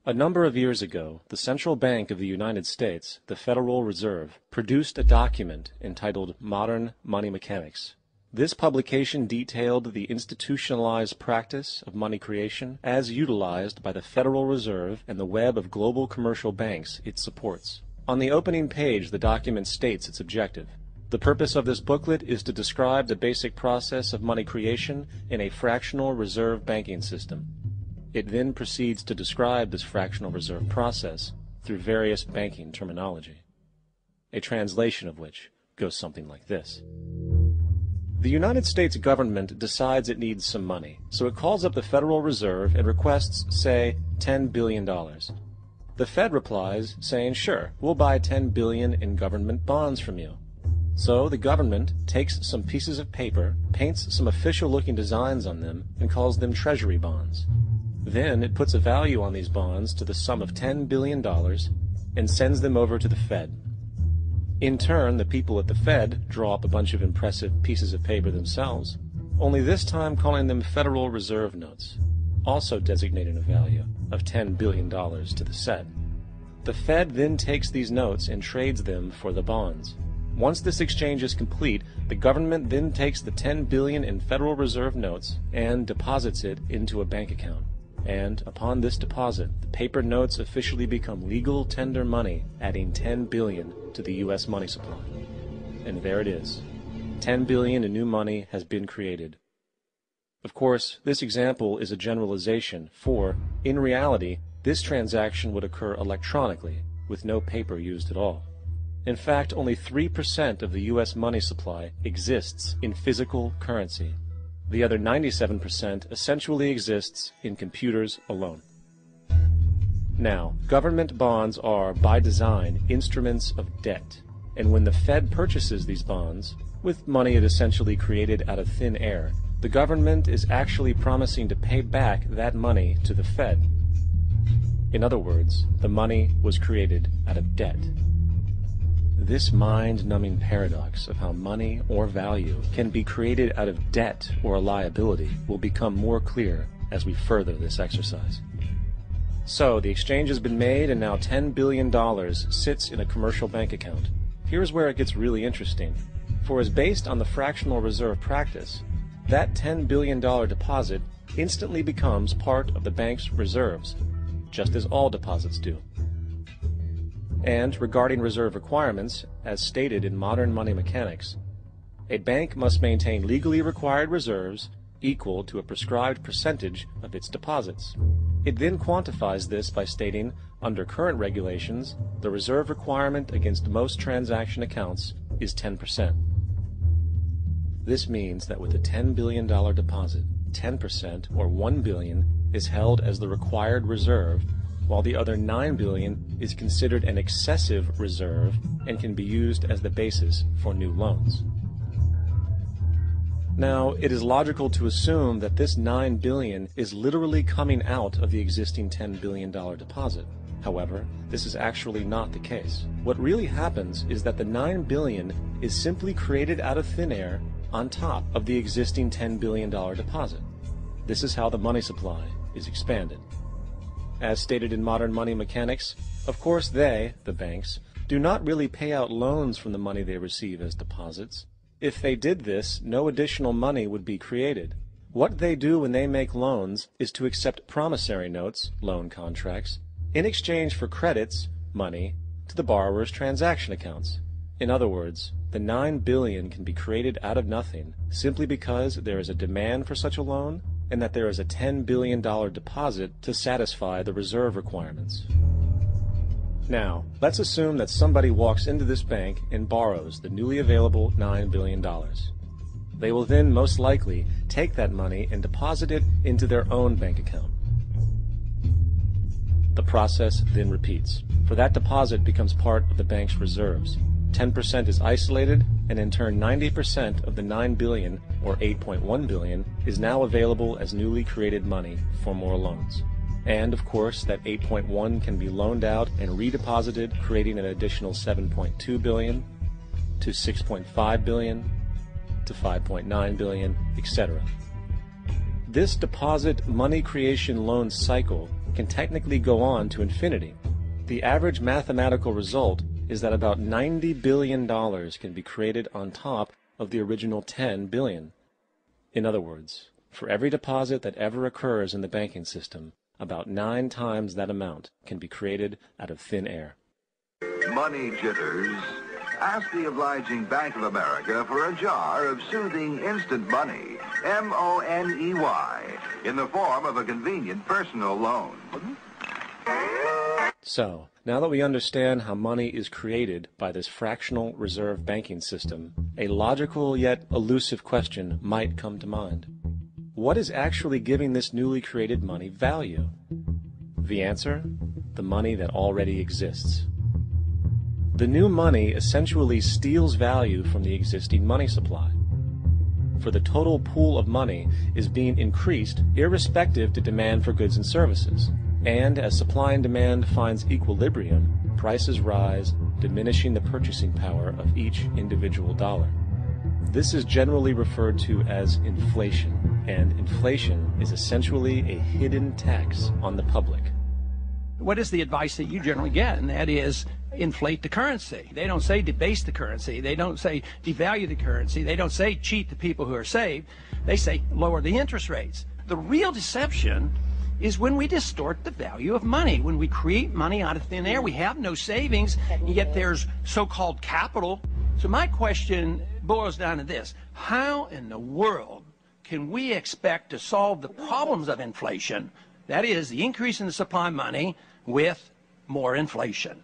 A number of years ago, the Central Bank of the United States, the Federal Reserve, produced a document entitled Modern Money Mechanics. This publication detailed the institutionalized practice of money creation as utilized by the Federal Reserve and the web of global commercial banks it supports. On the opening page, the document states its objective. The purpose of this booklet is to describe the basic process of money creation in a fractional reserve banking system. It then proceeds to describe this fractional reserve process through various banking terminology, a translation of which goes something like this. The United States government decides it needs some money, so it calls up the Federal Reserve and requests, say, $10 billion. The Fed replies, saying, sure, we'll buy $10 billion in government bonds from you. So the government takes some pieces of paper, paints some official-looking designs on them, and calls them Treasury bonds. Then it puts a value on these bonds to the sum of $10 billion and sends them over to the Fed. In turn, the people at the Fed draw up a bunch of impressive pieces of paper themselves, only this time calling them Federal Reserve notes, also designating a value of $10 billion to the Fed. The Fed then takes these notes and trades them for the bonds. Once this exchange is complete, the government then takes the $10 billion in Federal Reserve notes and deposits it into a bank account. And upon this deposit, the paper notes officially become legal tender money, adding $10 billion to the U.S. money supply. And there it is. $10 billion in new money has been created. Of course, this example is a generalization, for, in reality, this transaction would occur electronically, with no paper used at all. In fact, only 3% of the U.S. money supply exists in physical currency. The other 97% essentially exists in computers alone. Now, government bonds are, by design, instruments of debt. And when the Fed purchases these bonds, with money it essentially created out of thin air, the government is actually promising to pay back that money to the Fed. In other words, the money was created out of debt. This mind-numbing paradox of how money or value can be created out of debt or a liability will become more clear as we further this exercise. So, the exchange has been made and now $10 billion sits in a commercial bank account. Here's where it gets really interesting. For as based on the fractional reserve practice, that $10 billion deposit instantly becomes part of the bank's reserves, just as all deposits do. And regarding reserve requirements, as stated in Modern Money Mechanics, a bank must maintain legally required reserves equal to a prescribed percentage of its deposits. It then quantifies this by stating, under current regulations, the reserve requirement against most transaction accounts is 10%. This means that with a $10 billion deposit, 10% or $1 billion is held as the required reserve, while the other $9 billion is considered an excessive reserve and can be used as the basis for new loans. Now, it is logical to assume that this $9 billion is literally coming out of the existing $10 billion deposit. However, this is actually not the case. What really happens is that the $9 billion is simply created out of thin air on top of the existing $10 billion deposit. This is how the money supply is expanded. As stated in Modern Money Mechanics, of course they, the banks, do not really pay out loans from the money they receive as deposits. If they did this, no additional money would be created. What they do when they make loans is to accept promissory notes, loan contracts, in exchange for credits, money, to the borrower's transaction accounts. In other words, the $9 billion can be created out of nothing simply because there is a demand for such a loan and that there is a $10 billion deposit to satisfy the reserve requirements. Now, let's assume that somebody walks into this bank and borrows the newly available $9 billion. They will then most likely take that money and deposit it into their own bank account. The process then repeats, for that deposit becomes part of the bank's reserves. 10% is isolated, and in turn 90% of the $9 billion, or $8.1 billion, is now available as newly created money for more loans. And, of course, that 8.1 can be loaned out and redeposited, creating an additional 7.2 billion, to 6.5 billion, to 5.9 billion, etc. This deposit money creation loan cycle can technically go on to infinity. The average mathematical result is that about $90 billion can be created on top of the original $10 billion. In other words, for every deposit that ever occurs in the banking system, about 9 times that amount can be created out of thin air. Money jitters? Ask the obliging Bank of America for a jar of soothing instant money, M-O-N-E-Y, in the form of a convenient personal loan. So, now that we understand how money is created by this fractional reserve banking system, a logical yet elusive question might come to mind. What is actually giving this newly created money value? The answer? The money that already exists. The new money essentially steals value from the existing money supply. For the total pool of money is being increased irrespective to demand for goods and services. And as supply and demand finds equilibrium, prices rise, diminishing the purchasing power of each individual dollar. This is generally referred to as inflation, and inflation is essentially a hidden tax on the public. What is the advice that you generally get? And that is, inflate the currency. They don't say debase the currency. They don't say devalue the currency. They don't say cheat the people who are saved. They say lower the interest rates. The real deception is when we distort the value of money. When we create money out of thin air, we have no savings, and yet there's so-called capital. So my question boils down to this: how in the world can we expect to solve the problems of inflation, that is, the increase in the supply of money, with more inflation?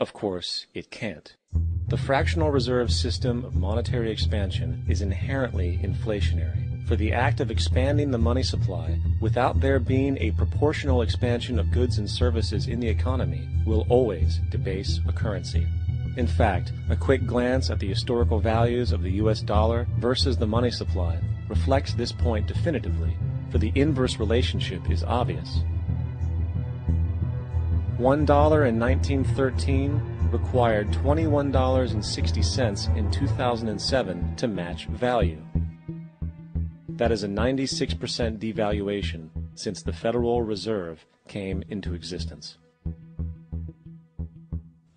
Of course, it can't. The fractional reserve system of monetary expansion is inherently inflationary. For the act of expanding the money supply, without there being a proportional expansion of goods and services in the economy, will always debase a currency. In fact, a quick glance at the historical values of the US dollar versus the money supply reflects this point definitively, for the inverse relationship is obvious. $1 in 1913 required $21.60 in 2007 to match value. That is a 96% devaluation since the Federal Reserve came into existence.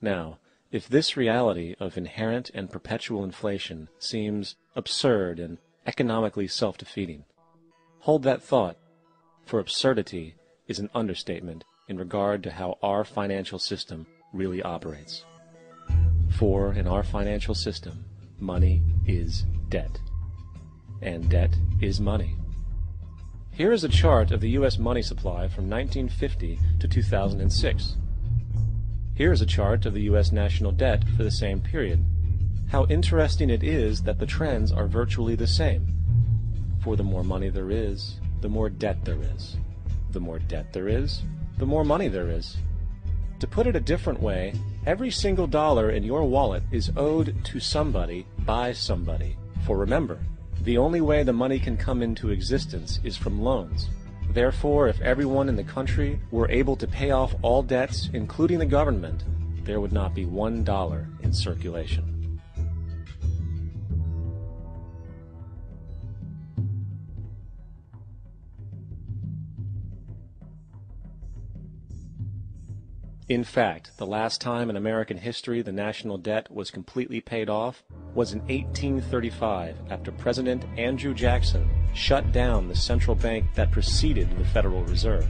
Now, if this reality of inherent and perpetual inflation seems absurd and economically self-defeating, hold that thought, for absurdity is an understatement in regard to how our financial system really operates. For in our financial system, money is debt. And debt is money. Here is a chart of the U.S. money supply from 1950 to 2006. Here is a chart of the U.S. national debt for the same period. How interesting it is that the trends are virtually the same. For the more money there is, the more debt there is. The more debt there is, the more money there is. To put it a different way, every single dollar in your wallet is owed to somebody by somebody. For remember, the only way the money can come into existence is from loans. Therefore, if everyone in the country were able to pay off all debts, including the government, there would not be $1 in circulation. In fact, the last time in American history the national debt was completely paid off was in 1835, after President Andrew Jackson shut down the central bank that preceded the Federal Reserve.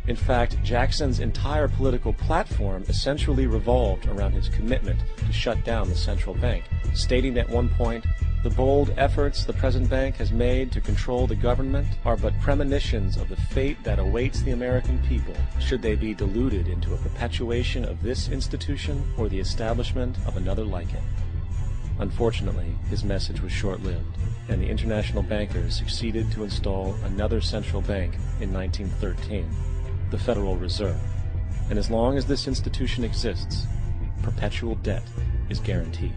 In fact, Jackson's entire political platform essentially revolved around his commitment to shut down the central bank, stating at one point, "The bold efforts the present bank has made to control the government are but premonitions of the fate that awaits the American people, should they be deluded into a perpetuation of this institution or the establishment of another like it." Unfortunately, his message was short-lived, and the international bankers succeeded to install another central bank in 1913, the Federal Reserve. And as long as this institution exists, perpetual debt is guaranteed.